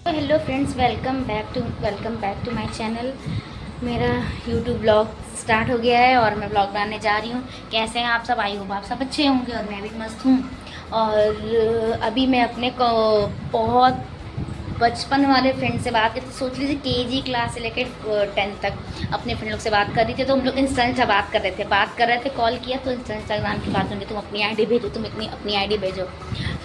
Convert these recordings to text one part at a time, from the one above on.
तो hello friends, welcome back to my channel. मेरा YouTube blog start हो गया है और मैं ब्लॉग बनाने जा रही हूँ। कैसे हैं आप सब? आई होप आप सब अच्छे होंगे और मैं भी मस्त हूँ। और अभी मैं अपने को बहुत बचपन वाले फ्रेंड से बात करती, सोच लीजिए केजी क्लास से लेकर 10th तक अपने फ्रेंड लोग से बात कर रही थी। तो हम लोग इंस्टाग्राम बात कर रहे थे, कॉल किया तो इंस्टाग्राम की बात होंगी, तुम अपनी आईडी भेजो, तुम इतनी अपनी आईडी भेजो।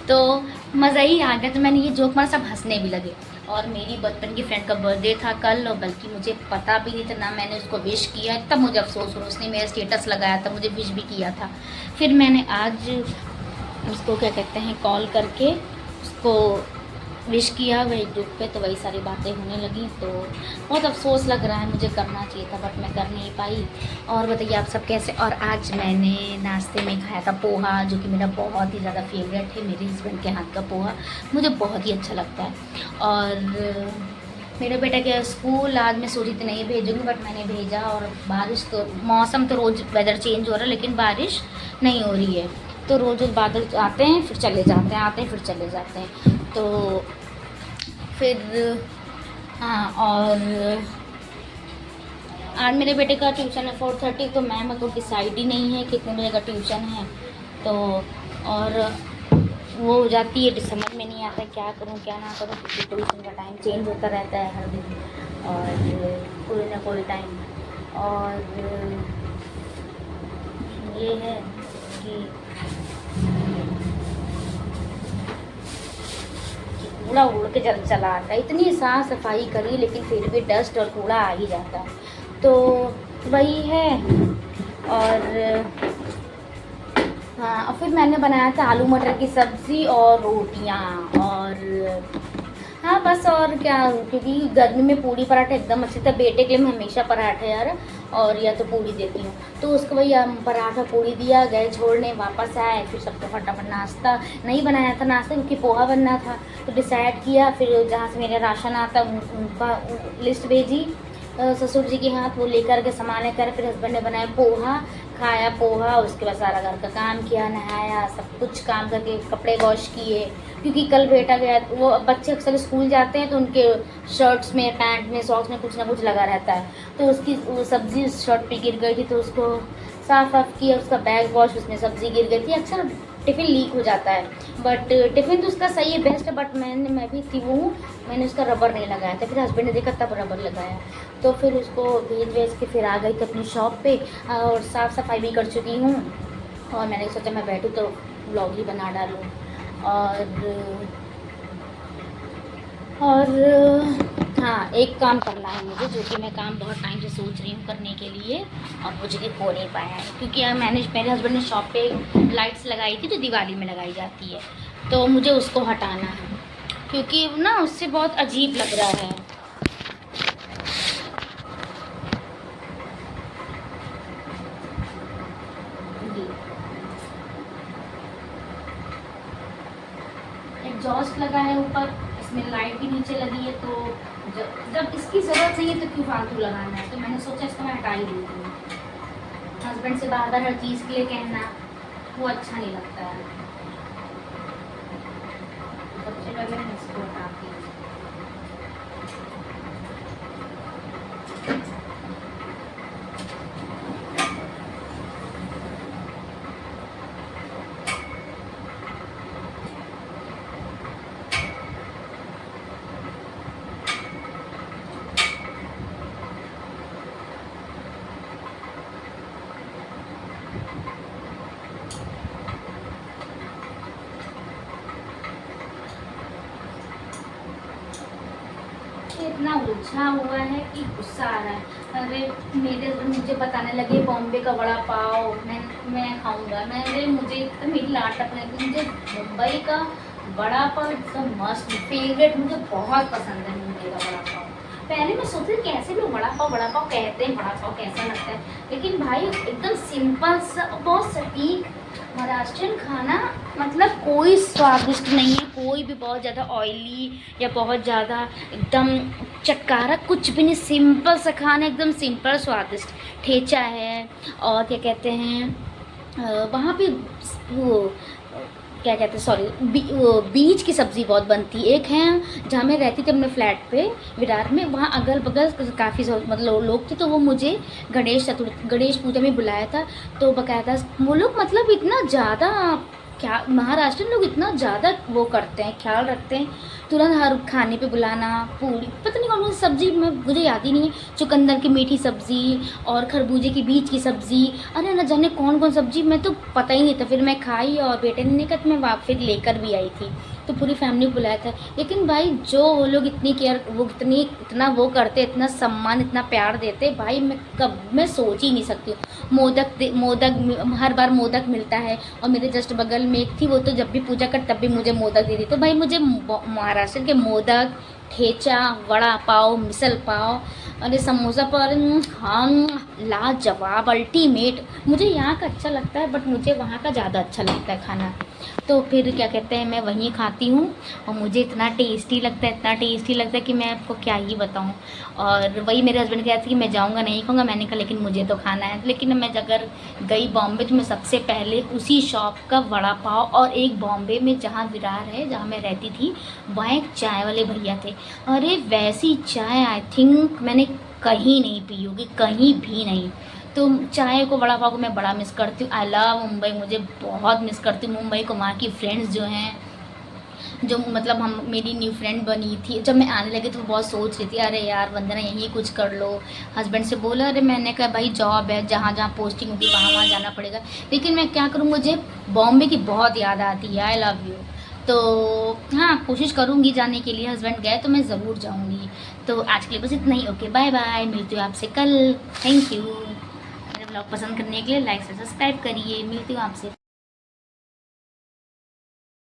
तो मज़ा ही आ गया। तो मैंने ये जोक मारा, सब हंसने भी लगे। और मेरी बचपन की फ्रेंड का बर्थडे था कल, और बल्कि मुझे पता भी नहीं था ना, मैंने उसको विश किया। तब मुझे अफसोस हुआ, उसने मेरा स्टेटस लगाया था, मुझे विश भी किया था। फिर मैंने आज उसको क्या कहते हैं कॉल करके उसको विश किया वही ग्रुप पे, तो वही सारी बातें होने लगी। तो बहुत अफसोस लग रहा है, मुझे करना चाहिए था बट मैं कर नहीं पाई। और बताइए आप सब कैसे? और आज मैंने नाश्ते में खाया था पोहा, जो कि मेरा बहुत ही ज़्यादा फेवरेट है। मेरे हस्बैंड के हाथ का पोहा मुझे बहुत ही अच्छा लगता है। और मेरे बेटा के स्कूल आज मैं सोची थी नहीं भेजूँगी, बट मैंने भेजा। और बारिश तो, मौसम तो रोज़ वेदर चेंज हो रहा है लेकिन बारिश नहीं हो रही है। तो रोज़ रोज़ बादल आते हैं फिर चले जाते हैं, आते हैं फिर चले जाते हैं। तो फिर हाँ, और आज मेरे बेटे का ट्यूशन है 4:30, तो मैम को डिसाइड ही नहीं है कितने बजे का ट्यूशन है। तो और वो हो जाती है, समझ में नहीं आता क्या करूँ क्या ना करूँ, क्योंकि ट्यूशन का टाइम चेंज होता रहता है हर दिन और कोई ना कोई टाइम। और ये है कि कूड़ा उड़ के चला आता है। इतनी साफ़ सफाई करी लेकिन फिर भी डस्ट और कूड़ा आ ही जाता है। तो वही है। और हाँ, और फिर मैंने बनाया था आलू मटर की सब्ज़ी और रोटियाँ। और हाँ बस, और क्या, क्योंकि गर्मी में पूड़ी पराठा एकदम अच्छी था। बेटे के लिए मैं हमेशा पराठे यार और या तो पूड़ी देती हूँ, तो उसको वही पराठा पूड़ी दिया, गए छोड़ने, वापस आए। फिर सबको फटाफट नाश्ता नहीं बनाया था नाश्ता, क्योंकि पोहा बनना था। तो डिसाइड किया, फिर जहाँ से मेरा राशन आता उनका लिस्ट भेजी ससुर जी के हाथ, वो लेकर के सामान लेकर। फिर हस्बैंड ने बनाया पोहा, खाया पोहा। उसके बाद सारा घर का काम किया, नहाया, सब कुछ काम करके कपड़े वॉश किए, क्योंकि कल बेटा गया। वो बच्चे अक्सर स्कूल जाते हैं तो उनके शर्ट्स में, पैंट में, सॉक्स में कुछ ना कुछ लगा रहता है। तो उसकी वो सब्ज़ी उस शर्ट पे गिर गई थी, तो उसको साफ वाफ किया। उसका बैग वॉश, उसमें सब्ज़ी गिर गई थी। अक्सर टिफ़िन लीक हो जाता है, बट टिफ़िन तो उसका सही है, बेस्ट है। बट मैं भी थी वो, मैंने उसका रबर नहीं लगाया था। फिर हस्बैंड ने देखा तब रबर लगाया। तो फिर उसको भेज के फिर आ गई थी अपनी शॉप पे, और साफ़ सफाई भी कर चुकी हूँ। और मैंने सोचा मैं बैठूँ तो व्लॉग ही बना डालूँ। और हाँ, एक काम करना है मुझे, जो कि मैं काम बहुत टाइम से सोच रही हूँ करने के लिए, और मुझे भी हो नहीं पाया है। क्योंकि मेरे हस्बैंड ने शॉप पे लाइट्स लगाई थी जो दिवाली में लगाई जाती है, तो मुझे उसको हटाना है, क्योंकि ना उससे बहुत अजीब लग रहा है। एग्जॉस्ट लगा है ऊपर, इसमें लाइट भी नीचे लगी है। तो जब इसकी ज़रूरत नहीं है तो क्यों फालतू लगाना है। तो मैंने सोचा इसको मैं हटा ही देती हूँ। हस्बैंड से बार बार हर चीज़ के लिए कहना वो अच्छा नहीं लगता है। सबसे पहले मैं इसको हटाती हूँ। इतना उलझा हुआ है कि गुस्सा आ रहा है। अरे मेरे मुझे बताने लगे बॉम्बे का वड़ा पाव मैं खाऊंगा। मुझे तो मेरी लाट अपने, मुझे मुंबई का वड़ा पाव एकदम मस्त फेवरेट, मुझे बहुत पसंद है मुंबई का वड़ा पाव। पहले मैं सोचती थी कैसे लोग वड़ा पाव कहते हैं, वड़ा पाव कैसा लगता है, लेकिन भाई एकदम सिंपल सा, बहुत सटीक महाराष्ट्रियन खाना। मतलब कोई स्वादिष्ट नहीं है, कोई भी बहुत ज़्यादा ऑयली या बहुत ज़्यादा एकदम चटकारा कुछ भी नहीं, सिंपल सा खाना, एकदम सिंपल स्वादिष्ट। ठेचा है, और क्या कहते हैं वहाँ पे वो क्या कहते हैं, सॉरी, बीज की सब्ज़ी बहुत बनती। एक है जहाँ मैं रहती थी अपने फ्लैट पे विरार में, वहाँ अगल बगल काफ़ी मतलब लोग थे, तो वो मुझे गणेश पूजा में बुलाया था। तो बकायदा वो लोग मतलब इतना ज़्यादा, क्या महाराष्ट्र लोग इतना ज़्यादा वो करते हैं, ख्याल रखते हैं, तुरंत हर खाने पे बुलाना। पूरी पता नहीं कौन सी सब्ज़ी, मैं मुझे याद ही नहीं है, चुकंदर की मीठी सब्ज़ी और खरबूजे की बीज की सब्ज़ी, अरे न जाने कौन कौन सब्ज़ी, मैं तो पता ही नहीं था। फिर मैं खाई और बेटे ने कहा तो मैं वापस लेकर भी आई थी, तो पूरी फैमिली को बुलाया था। लेकिन भाई जो वो लोग इतनी केयर, वो इतना वो करते, इतना सम्मान, इतना प्यार देते, भाई मैं सोच ही नहीं सकती हूँ। मोदक हर बार मोदक मिलता है, और मेरे जस्ट बगल में एक थी, वो तो जब भी पूजा कर तब भी मुझे मोदक दे दी। तो भाई मुझे महाराष्ट्र के मोदक, ठेचा, वड़ा पाव, मिसल पाव, अरे समोसा पर, हाँ, लाजवाब, अल्टीमेट। मुझे यहाँ का अच्छा लगता है, बट मुझे वहाँ का ज़्यादा अच्छा लगता है खाना। तो फिर क्या कहते हैं, मैं वहीं खाती हूँ, और मुझे इतना टेस्टी लगता है, इतना टेस्टी लगता है कि मैं आपको क्या ही बताऊँ। और वही मेरे हस्बैंड कह रहे थे कि मैं जाऊँगा नहीं खाऊँगा, मैंने कहा लेकिन मुझे तो खाना है। लेकिन मैं अगर गई बॉम्बे तो मैं सबसे पहले उसी शॉप का वड़ा पाव, और एक बॉम्बे में जहाँ विरार है जहाँ मैं रहती थी, वहाँ एक चाय वाले भैया थे, अरे वैसी चाय आई थिंक मैंने कहीं नहीं पी होगी, कहीं भी नहीं। तो चाय को, वड़ा पाव को मैं बड़ा मिस करती हूँ। आई लव मुंबई, मुझे बहुत मिस करती हूँ मुंबई को, वहाँ की फ्रेंड्स जो हैं, जो मतलब हम, मेरी न्यू फ्रेंड बनी थी जब मैं आने लगी, तो वो बहुत सोच रही थी अरे यार वंदना यहीं कुछ कर लो। हस्बैंड से बोला, अरे मैंने कहा भाई जॉब है, जहाँ जहाँ पोस्टिंग होगी वहाँ वहाँ जाना पड़ेगा, लेकिन मैं क्या करूँ, मुझे बॉम्बे की बहुत याद आती है। I love you. तो हाँ, कोशिश करूँगी जाने के लिए, हस्बैंड गए तो मैं ज़रूर जाऊँगी। तो आज के लिए बस इतना ही। ओके, बाय बाय, मिलती हूँ आपसे कल। थैंक यू मेरा ब्लॉग पसंद करने के लिए, लाइक से सब्सक्राइब करिए, मिलती हूँ आपसे।